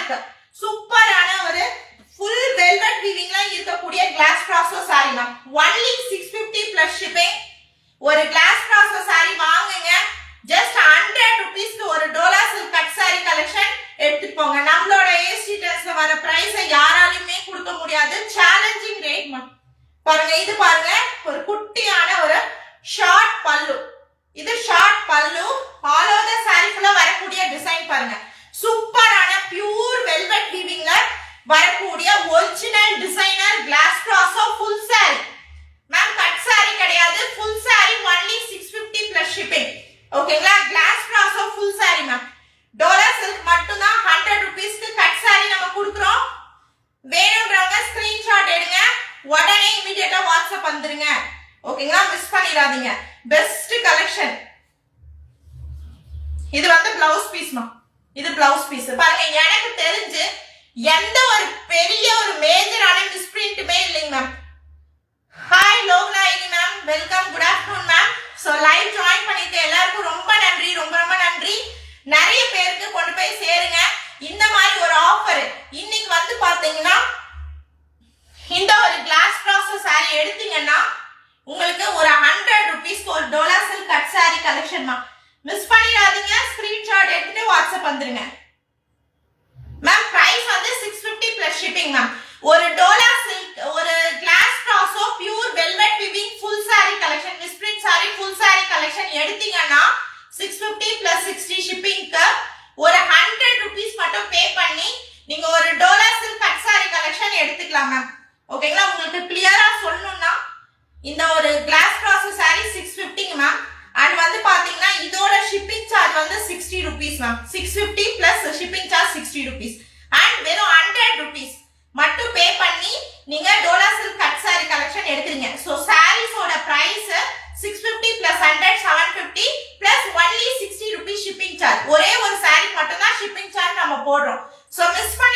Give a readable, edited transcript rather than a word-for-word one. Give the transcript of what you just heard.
இருக்கு. சூப்பரான ஒரு full velvet weavingல இருக்கக்கூடிய glass Brasso saree ma'am. only 650 plus shipping. ஒரு glass Brasso saree வாங்குங்க. just 100 rupeesக்கு ஒரு Dola silk cut saree collection எடுத்துட்டு போங்க. நம்மளோட ஏசி ட்ரெஸ்ல வர பிரைஸ் யாராலுமே கொடுக்க முடியாது. Challenging rate ma'am. பாருங்க, இது பாருங்க, ஒரு குட்டியான ஒரு ஷார்ட் பல்லு. இது ஷார்ட் பல்லு. ஆல் ஓவர் தி saree ஃபுல்லா வரக்கூடிய டிசைன் பாருங்க. சூப்பரான பியூர் வெல்வெட் வீவிங்ல வரக்கூடிய original designer glass Brasso full saree. Ma'am cut saree கிடையாது, full saree only 650 plus shipping. ஓகேங்களா? Glass Brasso full saree ma'am. Dola silk மட்டும் தான் 100 rupeesக்கு கட் saree நம்ம கொடுக்கிறோம். வேணும்ன்றவங்க ஸ்கிரீன்ஷாட் எடுங்க, உடனே இமிடியேட்டா வாட்ஸ்அப் வந்துருங்க. ஓகேங்களா? மிஸ் பண்ணிடாதீங்க. Best collection. இது வந்து பிளவுஸ் பீஸ் மா. இது பிளவுஸ் பீஸ் பாருங்க. எனக்கு தெரிஞ்சு எந்த ஒரு பெரிய ஒரு மேஜரான மிஸ்பிரிண்ட்மே இல்லைங்க ma'am. Hi Loganayaki ma'am, welcome, good afternoon ma'am. So live join பண்ணிருக்க எல்லாருக்கும் ரொம்ப நன்றி, ரொம்ப ரொம்ப நன்றி. நிறைய பேருக்கு கொண்டு போய் சேருங்க. இந்த மாதிரி ஒரு ஆஃபர் இன்னைக்கு வந்து பாத்தீங்கன்னா இந்த ஒரு கிளாஸ் Brasso saree எடுத்தீங்கன்னா உங்களுக்கு ஒரு 100 rupeesக்கு ஒரு Dola silk cut saree collection மா. மிஸ் பண்ணிடாதீங்க. ஸ்கிரீன்ஷாட் எடுத்துட்டு வாட்ஸ்அப் வந்துருங்க. மேம் பிரைஸ் வந்து 650 plus shipping மேம். ஒரு டோலா சில்க், ஒரு glass Brasso pure velvet weaving full saree collection, misprint saree full saree collection எடுத்தீங்கன்னா 650 plus 60 shippingக்கு ஒரு 100 rupees மட்டும் பே பண்ணி நீங்க ஒரு Dola silk cut saree collection எடுத்துக்கலாம் மேம். ஓகேங்களா? உங்களுக்கு கிளியரா சொல்லணும்னா இந்த ஒரு glass Brasso saree 650 ma'am. And வந்து பாத்தீங்கன்னா இதோட ஷிப்பிங் சார்ஜ் வந்து 60 rupees ma'am. 650 plus shipping charge 60 rupees. And வெறும் 100 rupees மட்டும் பே பண்ணி நீங்க Dola silk cut saree collection எடுத்துறீங்க. சோ சாரீஸோட price 650 plus 100 750 plus only 60 rupees shipping charge. ஒரே ஒரு saree மட்டும் தான் ஷிப்பிங் சார்ஜ் நம்ம போடுறோம். So miss